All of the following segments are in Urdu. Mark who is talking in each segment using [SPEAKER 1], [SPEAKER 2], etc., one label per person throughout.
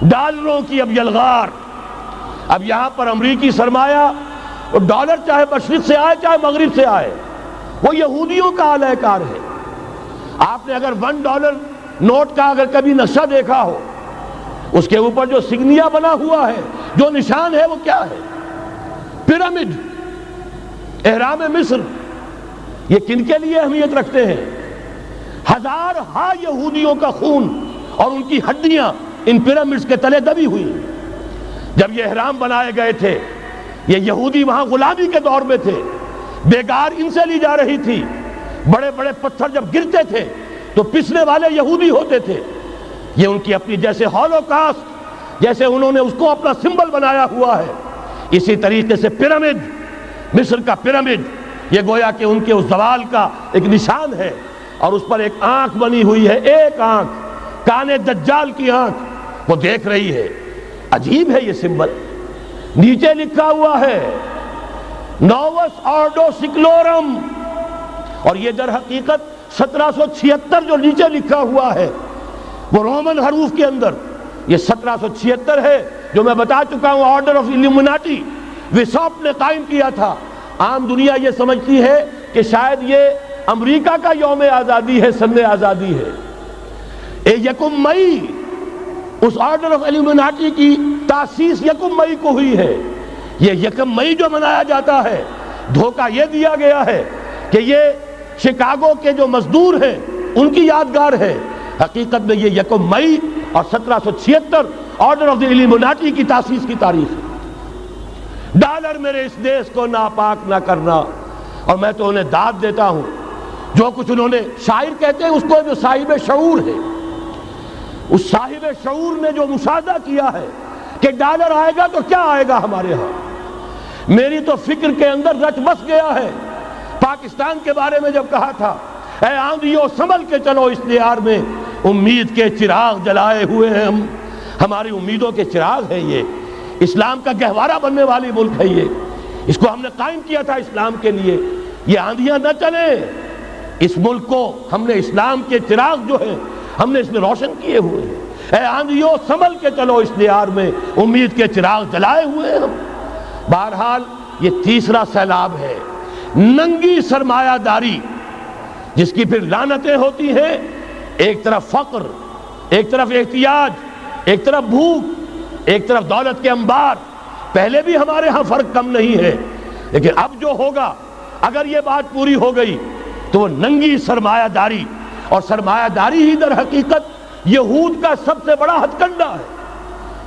[SPEAKER 1] ڈالروں کی اب یلغار. اب یہاں پر امریکی سرمایہ، وہ ڈالر چاہے مشرق سے آئے چاہے مغرب سے آئے، وہ یہودیوں کا اعلی کار ہے. آپ نے اگر $1 نوٹ کا اگر کبھی نقشہ دیکھا ہو، اس کے اوپر جو سگنیا بنا ہوا ہے، جو نشان ہے، وہ کیا ہے؟ پیرامڈ، احرام مصر. یہ کن کے لیے اہمیت رکھتے ہیں؟ ہزارہا یہودیوں کا خون اور ان کی ہڈیاں ان پیرامڈز کے تلے دبی ہوئی. جب یہ احرام بنائے گئے تھے، یہ یہودی وہاں غلامی کے دور میں تھے، بیگار ان سے لی جا رہی تھی. بڑے بڑے پتھر جب گرتے تھے تو پسنے والے یہودی ہوتے تھے. یہ ان کی اپنی جیسے ہولوکاسٹ، جیسے انہوں نے اس کو اپنا سمبل بنایا ہوا ہے، اسی طریقے سے پیرامڈ، مصر کا پیرامڈ، یہ گویا کہ ان کے اس زوال کا ایک نشان ہے. اور اس پر ایک آنکھ بنی ہوئی ہے، ایک آنکھ، کانے دجال کی آنکھ، وہ دیکھ رہی ہے. عجیب ہے یہ سمبل. نیچے لکھا ہوا ہے نووس آرڈو سکلورم، اور یہ در حقیقت 1776 جو نیچے لکھا ہوا ہے وہ رومن حروف کے اندر یہ 1776 ہے، جو میں بتا چکا ہوں آرڈر آف الومناٹی وساپ نے قائم کیا تھا. عام دنیا یہ سمجھتی ہے کہ شاید یہ امریکہ کا یوم آزادی ہے، سن آزادی ہے. 1 مئی اس آرڈر آف الومناٹی کی تاسیس 1 مئی کو ہوئی ہے. یہ 1 مئی جو منایا جاتا ہے، دھوکہ یہ دیا گیا ہے کہ یہ شکاگو کے جو مزدور ہیں ان کی یادگار ہے. حقیقت میں یہ 1 مئی اور 1776 آرڈر آف دی الومناٹی کی تاسیس کی تاریخ ہے. ڈالر میرے اس دیش کو ناپاک نہ کرنا. اور میں تو انہیں داد دیتا ہوں، جو کچھ انہوں نے، شاعر کہتے ہیں اس کو جو صاحب شعور ہے، اس صاحب شعور نے جو مشاہدہ کیا ہے کہ ڈالر آئے گا تو کیا آئے گا ہمارے ہاں. میری تو فکر کے اندر رچ بس گیا ہے. پاکستان کے بارے میں جب کہا تھا، اے آندھیوں سنبھل کے چلو اس دیار میں، امید کے چراغ جلائے ہوئے ہیں ہم. ہماری امیدوں کے چراغ ہے یہ. اسلام کا گہوارہ بننے والی ملک ہے یہ. اس کو ہم نے قائم کیا تھا اسلام کے لیے. یہ آندھیاں نہ چلیں. اس ملک کو ہم نے اسلام کے چراغ جو ہے ہم نے اس میں روشن کیے ہوئے ہیں. اے آندھیوں سنبھل کے چلو اس دیار میں، امید کے چراغ جلائے ہوئے ہیں ہم. بہرحال یہ تیسرا سیلاب ہے، ننگی سرمایہ داری، جس کی پھر لعنتیں ہوتی ہیں. ایک طرف فقر، ایک طرف احتیاج، ایک طرف بھوک، ایک طرف دولت کے انبار. پہلے بھی ہمارے ہاں فرق کم نہیں ہے، لیکن اب جو ہوگا، اگر یہ بات پوری ہو گئی تو وہ ننگی سرمایہ داری. اور سرمایہ داری ہی در حقیقت یہود کا سب سے بڑا ہتھ کنڈا ہے.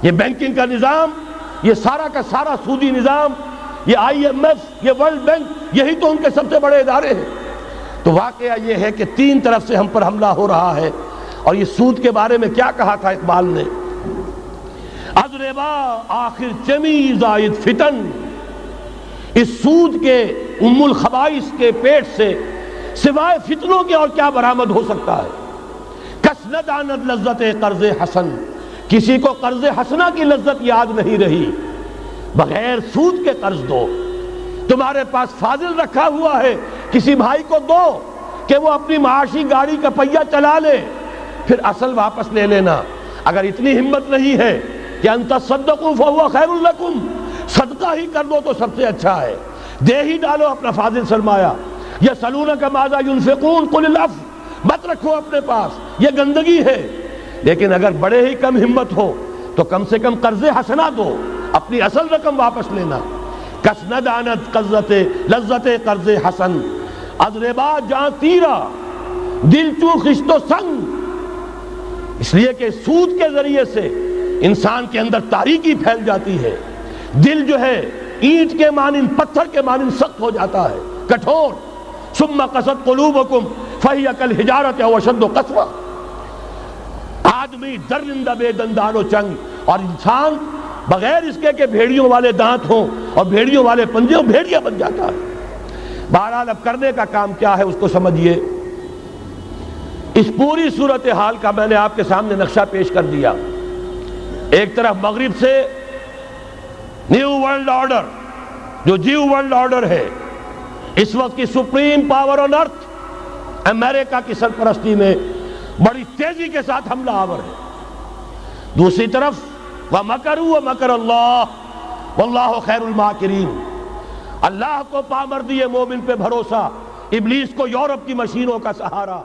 [SPEAKER 1] یہ بینکنگ کا نظام، یہ سارا کا سارا سودی نظام، یہ IMF، یہ ورلڈ بینک، یہی تو ان کے سب سے بڑے ادارے ہیں. تو واقعہ یہ ہے کہ 3 طرف سے ہم پر حملہ ہو رہا ہے. اور یہ سود کے بارے میں کیا کہا تھا اقبال نے؟ از ربا آخر چمی زائد فتن. اس سود کے ام الخبائث کے پیٹ سے سوائے فتنوں کے اور کیا برآمد ہو سکتا ہے؟ کس نہ داند لذت قرض حسن. کسی کو قرض حسنہ کی لذت یاد نہیں رہی. بغیر سود کے قرض دو. تمہارے پاس فاضل رکھا ہوا ہے، کسی بھائی کو دو کہ وہ اپنی معاشی گاڑی کا پہیہ چلا لے، پھر اصل واپس لے لینا. اگر اتنی ہمت نہیں ہے کہ ان تصدقوا فهو خیر لکم، صدقہ ہی کر دو تو سب سے اچھا ہے. دے ہی ڈالو اپنا فاضل سرمایہ. یسألونک ماذا ينفقون قل العفو. مت رکھو اپنے پاس، یہ گندگی ہے. لیکن اگر بڑے ہی کم ہمت ہو تو کم سے کم قرض حسنہ دو، اپنی اصل رقم واپس لینا. کس نہ داند لذت قرض حسن. از ربا جاں تیرا دل چوں خشت و سنگ. اس لیے کہ سود کے ذریعے سے انسان کے اندر تاریکی پھیل جاتی ہے. دل جو ہے اینٹ کے مانند، پتھر کے مانند سخت ہو جاتا ہے، کٹھور. ثم قست قلوبکم فہی کالحجارۃ او اشد قسوہ. آدمی درندہ بے دندان و چنگ، اور انسان بغیر اس کے کہ بھیڑیوں والے دانت ہوں اور بھیڑیوں والے پنجے ہوں، بھیڑیا بن جاتا ہے. بہرحال اب کرنے کا کام کیا ہے اس کو سمجھیے. اس پوری صورتحال کا میں نے آپ کے سامنے نقشہ پیش کر دیا. ایک طرف مغرب سے نیو ورلڈ آرڈر، جو جیو ورلڈ آرڈر ہے، اس وقت کی سپریم پاور آن ارتھ امریکہ کی سرپرستی میں بڑی تیزی کے ساتھ حملہ آور ہے. دوسری طرف وَمَكَرُوا وَمَكَرَ اللَّهُ وَاللَّهُ خَيْرُ الْمَاكِرِينَ۔ اللہ کو پامردی مومن پہ بھروسہ، ابلیس کو یورپ کی مشینوں کا سہارا۔